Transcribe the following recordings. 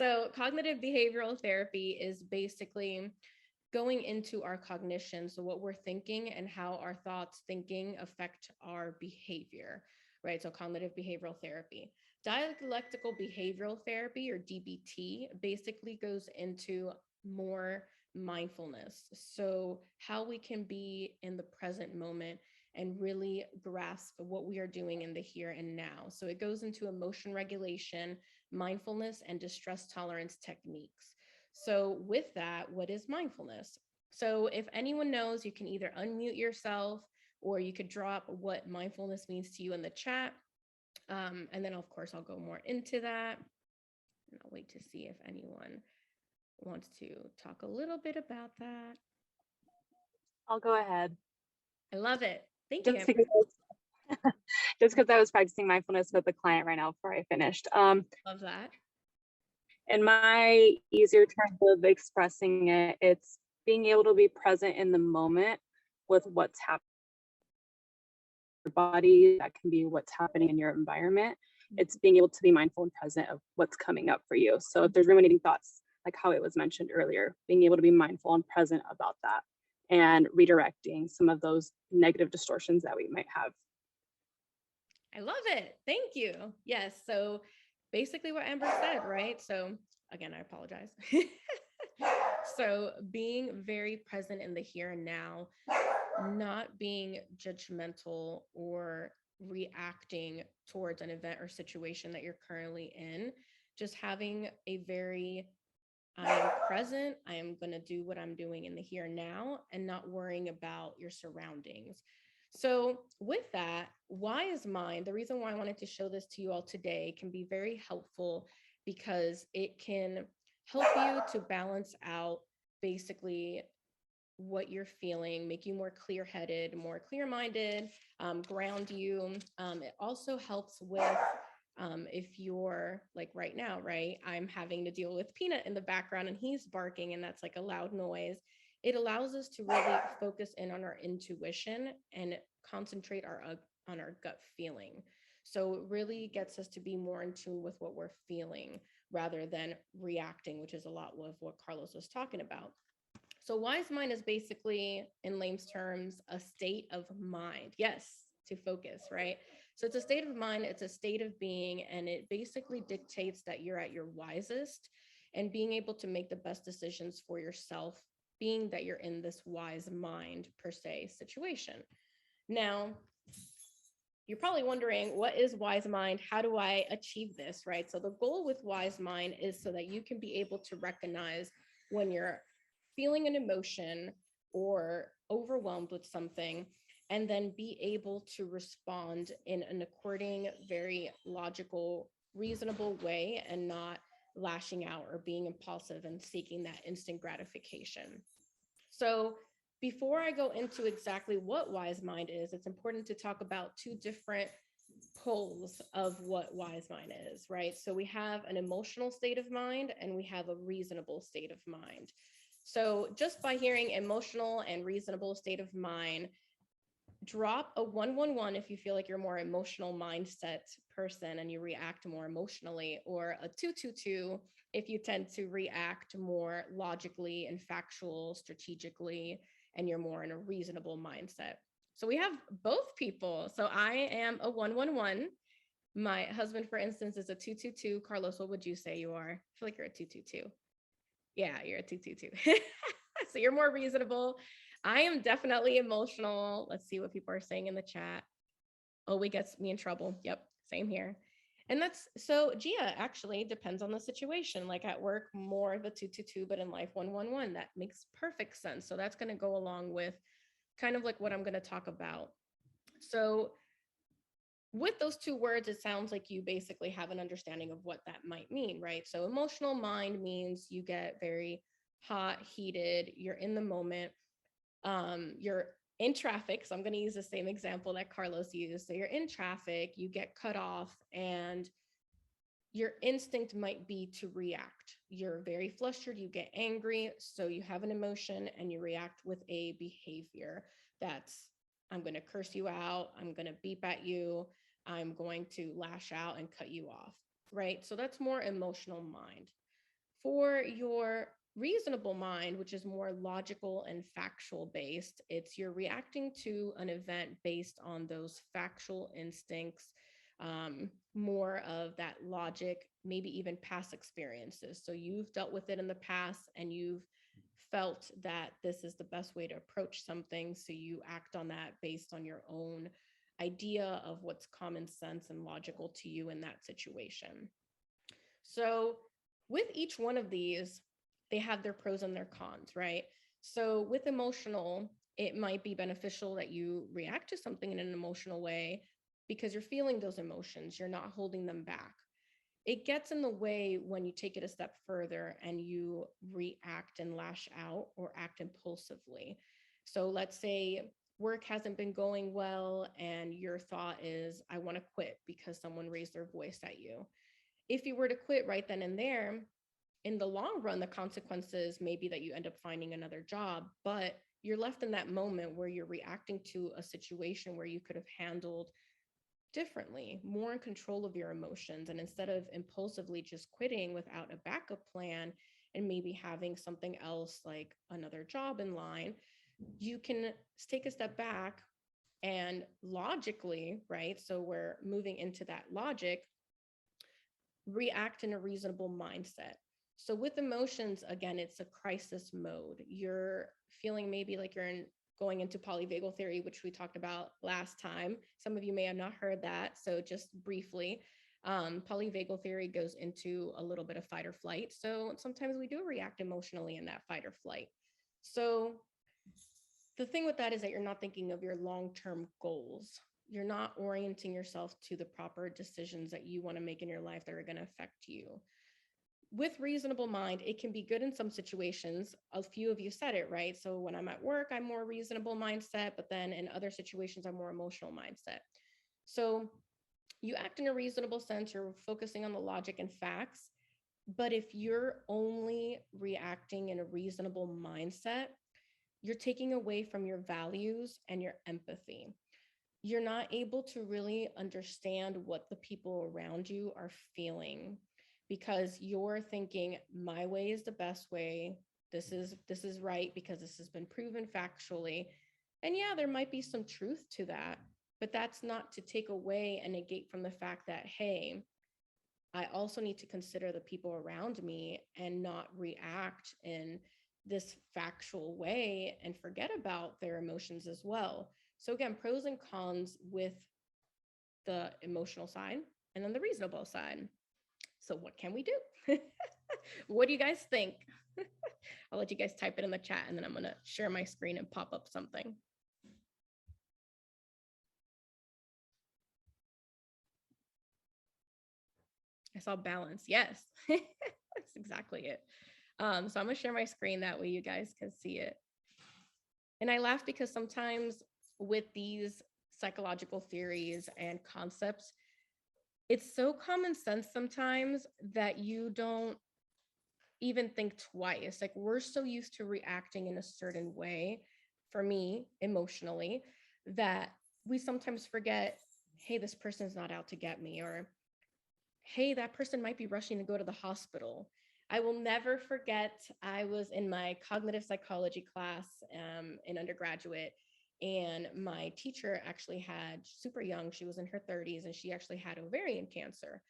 So cognitive behavioral therapy is basically going into our cognition. So what we're thinking and how our thoughts thinking affect our behavior, right? So cognitive behavioral therapy. Dialectical behavioral therapy, or DBT, basically goes into more mindfulness. So how we can be in the present moment and really grasp what we are doing in the here and now. So it goes into emotion regulation, mindfulness, and distress tolerance techniques. So, with that, what is mindfulness? So, if anyone knows, you can either unmute yourself or you could drop what mindfulness means to you in the chat. And then, of course, I'll go more into that. And I'll wait to see if anyone wants to talk a little bit about that. I'll go ahead. I love it. Thank you, Just Amber. because I was practicing mindfulness with a client right now before I finished. Love that. In my easier terms of expressing it, it's being able to be present in the moment with what's happening in your body. That can be what's happening in your environment. It's being able to be mindful and present of what's coming up for you. So if there's ruminating thoughts, like how it was mentioned earlier, being able to be mindful and present about that and redirecting some of those negative distortions that we might have. I love it. Thank you. Yes. So basically what Amber said, right? So again, I apologize. So being very present in the here and now, not being judgmental or reacting towards an event or situation that you're currently in, just having a very I am present. I am going to do what I'm doing in the here and now and not worrying about your surroundings. So, with that, wise mind, the reason why I wanted to show this to you all today can be very helpful because it can help you to balance out basically what you're feeling, make you more clear headed, more clear minded, ground you. It also helps with if you're like right now, right? I'm having to deal with Peanut in the background and he's barking, and that's like a loud noise. It allows us to really focus in on our intuition and concentrate on our gut feeling. So it really gets us to be more in tune with what we're feeling rather than reacting, which is a lot of what Carlos was talking about. So wise mind is basically, in layman's terms, a state of mind. Yes, to focus, right? So it's a state of mind, it's a state of being, and it basically dictates that you're at your wisest and being able to make the best decisions for yourself, being that you're in this wise mind per se situation. Now, you're probably wondering, what is wise mind? How do I achieve this, right? So the goal with wise mind is so that you can be able to recognize when you're feeling an emotion or overwhelmed with something, and then be able to respond in an according, very logical, reasonable way and not lashing out or being impulsive and seeking that instant gratification. So before I go into exactly what wise mind is, it's important to talk about two different poles of what wise mind is, right? So we have an emotional state of mind and we have a reasonable state of mind. So just by hearing emotional and reasonable state of mind, drop a 111 if you feel like you're a more emotional mindset person and you react more emotionally, or a 222 if you tend to react more logically and factual, strategically, and you're more in a reasonable mindset. So we have both people. So I am a 111. My husband, for instance, is a 222. Carlos, what would you say you are? I feel like you're a 222. Yeah, you're a 222. So you're more reasonable. I am definitely emotional. Let's see what people are saying in the chat. Oh, we gets me in trouble. Yep, same here. And that's so Gia actually depends on the situation. Like at work, more of a 222, but in life, 111. That makes perfect sense. So that's going to go along with kind of like what I'm going to talk about. So with those two words, it sounds like you basically have an understanding of what that might mean, right? So emotional mind means you get very hot, heated, you're in the moment, you're in traffic. So I'm going to use the same example that Carlos used. So you're in traffic, you get cut off, and your instinct might be to react. You're very flustered, you get angry, so you have an emotion and you react with a behavior that's, I'm going to curse you out, I'm going to beep at you, I'm going to lash out and cut you off, right? So that's more emotional mind. For your reasonable mind, which is more logical and factual based, it's you're reacting to an event based on those factual instincts, more of that logic, maybe even past experiences. So you've dealt with it in the past and you've felt that this is the best way to approach something. So you act on that based on your own idea of what's common sense and logical to you in that situation. So, with each one of these, they have their pros and their cons, right? So, with emotional, it might be beneficial that you react to something in an emotional way because you're feeling those emotions, you're not holding them back. It gets in the way when you take it a step further and you react and lash out or act impulsively. So, let's say work hasn't been going well and your thought is, I want to quit because someone raised their voice at you. If you were to quit right then and there, in the long run, the consequences may be that you end up finding another job, but you're left in that moment where you're reacting to a situation where you could have handled differently, more in control of your emotions. And instead of impulsively just quitting without a backup plan and maybe having something else like another job in line, you can take a step back and logically, right? So we're moving into that logic, react in a reasonable mindset. So with emotions, again, it's a crisis mode. You're feeling maybe like you're going into polyvagal theory, which we talked about last time. Some of you may have not heard that. So just briefly, polyvagal theory goes into a little bit of fight or flight. So sometimes we do react emotionally in that fight or flight. So the thing with that is that you're not thinking of your long-term goals. You're not orienting yourself to the proper decisions that you want to make in your life that are going to affect you. With reasonable mind, it can be good in some situations. A few of you said it, right? So when I'm at work, I'm more reasonable mindset, but then in other situations, I'm more emotional mindset. So you act in a reasonable sense, you're focusing on the logic and facts. But if you're only reacting in a reasonable mindset, you're taking away from your values and your empathy. You're not able to really understand what the people around you are feeling because you're thinking my way is the best way. This is right because this has been proven factually. And yeah, there might be some truth to that, but that's not to take away and negate from the fact that hey, I also need to consider the people around me and not react in this factual way and forget about their emotions as well. So, again, pros and cons with the emotional side and then the reasonable side. So, what can we do? What do you guys think? I'll let you guys type it in the chat and then I'm going to share my screen and pop up something. I saw balance. Yes, that's exactly it. So I'm gonna share my screen that way you guys can see it. And I laugh because sometimes with these psychological theories and concepts, it's so common sense sometimes that you don't even think twice. Like we're so used to reacting in a certain way, for me, emotionally, that we sometimes forget, hey, this person's not out to get me, or hey, that person might be rushing to go to the hospital. I will never forget, I was in my cognitive psychology class in undergraduate, and my teacher actually had super young, she was in her 30s, and she actually had ovarian cancer.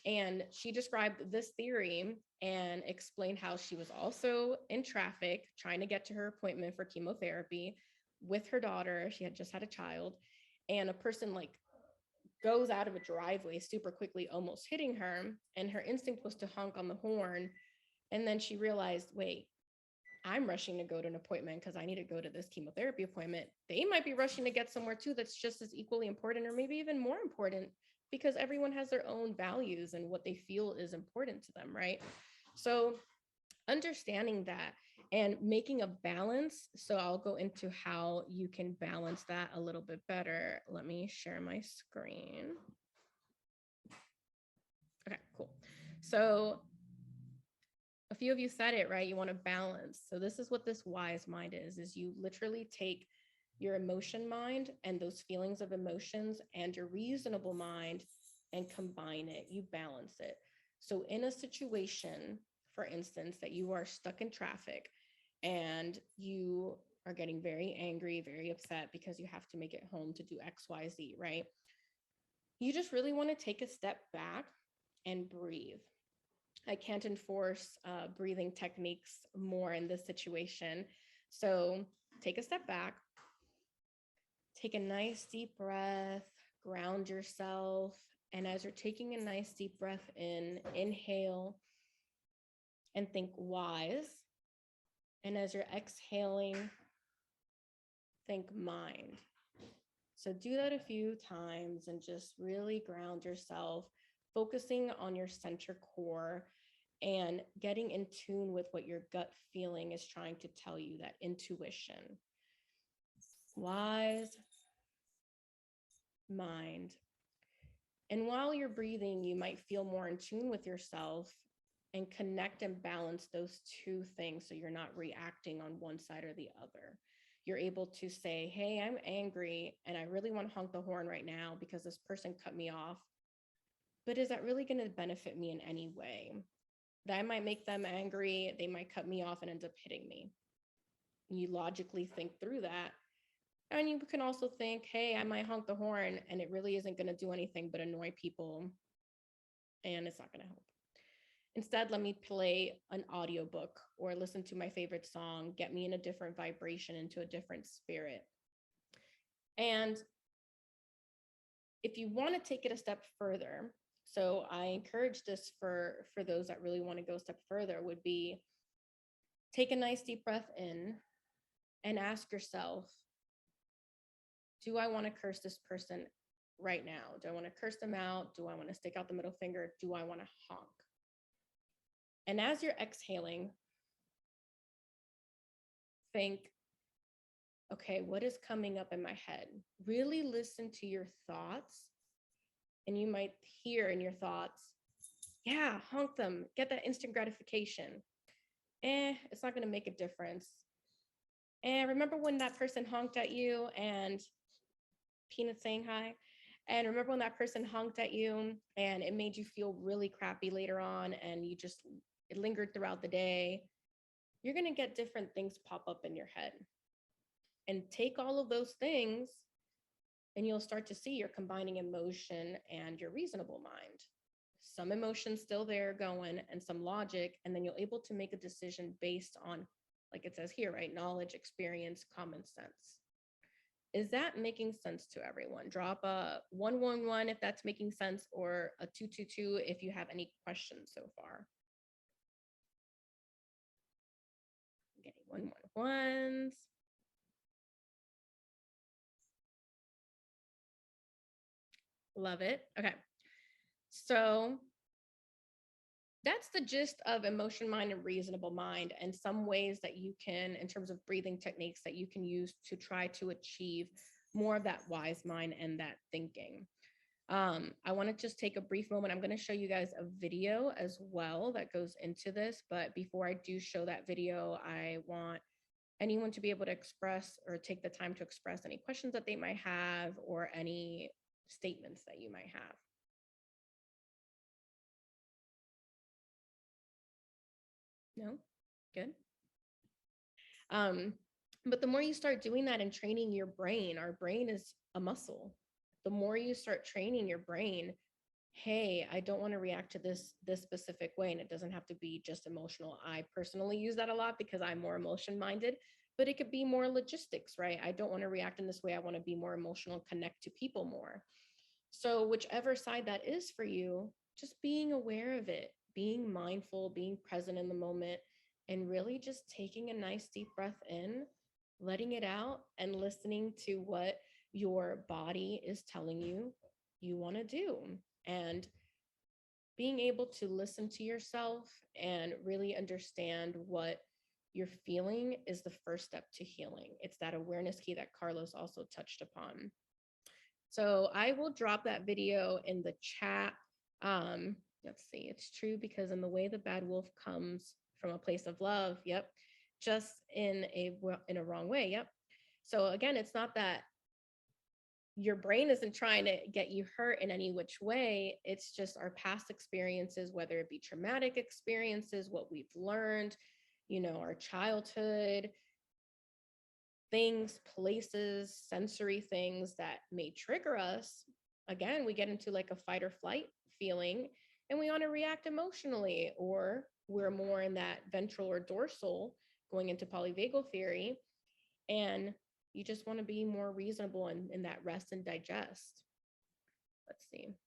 And she described this theory and explained how she was also in traffic trying to get to her appointment for chemotherapy with her daughter. She had just had a child, and a person like goes out of a driveway super quickly, almost hitting her. And her instinct was to honk on the horn. And then she realized, wait, I'm rushing to go to an appointment because I need to go to this chemotherapy appointment. They might be rushing to get somewhere too that's just as equally important or maybe even more important because everyone has their own values and what they feel is important to them, right? So understanding that and making a balance. So I'll go into how you can balance that a little bit better. Let me share my screen. Okay, cool. So a few of you said it, right? You want to balance. So this is what this wise mind is you literally take your emotion mind and those feelings of emotions and your reasonable mind and combine it. You balance it. So in a situation, for instance, that you are stuck in traffic and you are getting very angry, very upset because you have to make it home to do XYZ, right? You just really want to take a step back and breathe. I can't enforce breathing techniques more in this situation. So take a step back, take a nice deep breath, ground yourself. And as you're taking a nice deep breath in, inhale and think wise. And as you're exhaling, think mind. So do that a few times and just really ground yourself, focusing on your center core and getting in tune with what your gut feeling is trying to tell you, that intuition. Wise mind. And while you're breathing, you might feel more in tune with yourself and connect and balance those two things so you're not reacting on one side or the other. You're able to say, hey, I'm angry and I really want to honk the horn right now because this person cut me off. But is that really going to benefit me in any way? That might make them angry. They might cut me off and end up hitting me. You logically think through that. And you can also think, hey, I might honk the horn and it really isn't going to do anything but annoy people and it's not going to help. Instead, let me play an audiobook or listen to my favorite song, get me in a different vibration, into a different spirit. And if you want to take it a step further, so I encourage this for those that really want to go a step further, would be take a nice deep breath in and ask yourself, do I want to curse this person right now? Do I want to curse them out? Do I want to stick out the middle finger? Do I want to honk? And as you're exhaling, think, okay, what is coming up in my head? Really listen to your thoughts. And you might hear in your thoughts, yeah, honk them, get that instant gratification. It's not going to make a difference. And remember when that person honked at you and Peanut saying hi? And remember when that person honked at you and it made you feel really crappy later on and it lingered throughout the day? You're going to get different things pop up in your head. And take all of those things and you'll start to see you're combining emotion and your reasonable mind. Some emotion still there going and some logic, and then you'll able to make a decision based on, like it says here, right? Knowledge, experience, common sense. Is that making sense to everyone? Drop a 111 if that's making sense, or a 222 if you have any questions so far. Okay, 111s. Love it. Okay. So that's the gist of emotion mind and reasonable mind, and some ways that you can, in terms of breathing techniques, that you can use to try to achieve more of that wise mind and that thinking. I want to just take a brief moment. I'm going to show you guys a video as well that goes into this. But before I do show that video, I want anyone to be able to express or take the time to express any questions that they might have or any statements that you might have. No? Good. But the more you start doing that and training your brain, our brain is a muscle. The more you start training your brain, hey, I don't want to react to this specific way. And it doesn't have to be just emotional. I personally use that a lot because I'm more emotion minded, but it could be more logistics, right? I don't want to react in this way. I want to be more emotional, connect to people more. So whichever side that is for you, just being aware of it, being mindful, being present in the moment, and really just taking a nice deep breath in, letting it out, and listening to what your body is telling you you want to do. And being able to listen to yourself and really understand what you're feeling is the first step to healing. It's that awareness key that Carlos also touched upon. So I will drop that video in the chat. Let's see, it's true because in the way the bad wolf comes from a place of love, yep, just in a wrong way, yep. So again, it's not that your brain isn't trying to get you hurt in any which way. It's just our past experiences, whether it be traumatic experiences, what we've learned, our childhood, things, places, sensory things that may trigger us. Again, we get into like a fight or flight feeling and we want to react emotionally, or we're more in that ventral or dorsal going into polyvagal theory. And you just want to be more reasonable in that rest and digest. Let's see.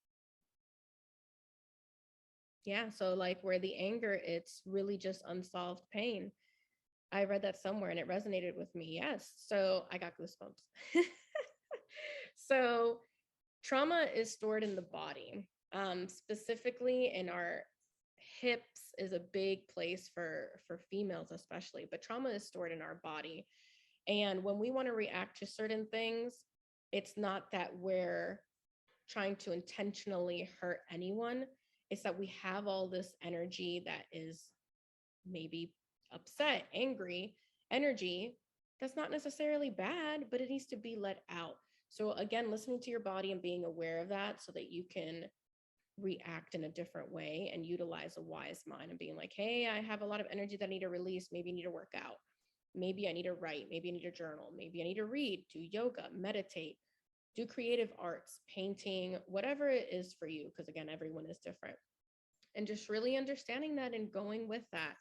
Yeah. So, like, where the anger, it's really just unsolved pain. I read that somewhere and it resonated with me. Yes. So, I got goosebumps. So, trauma is stored in the body, specifically in our hips is a big place for females especially, but trauma is stored in our body. And when we want to react to certain things, it's not that we're trying to intentionally hurt anyone. It's that we have all this energy that is maybe upset, angry energy that's not necessarily bad, but it needs to be let out. So, again, listening to your body and being aware of that so that you can react in a different way and utilize a wise mind and being like, hey, I have a lot of energy that I need to release. Maybe I need to work out. Maybe I need to write. Maybe I need to journal. Maybe I need to read, do yoga, meditate, do creative arts, painting, whatever it is for you. Because again, everyone is different. And just really understanding that and going with that.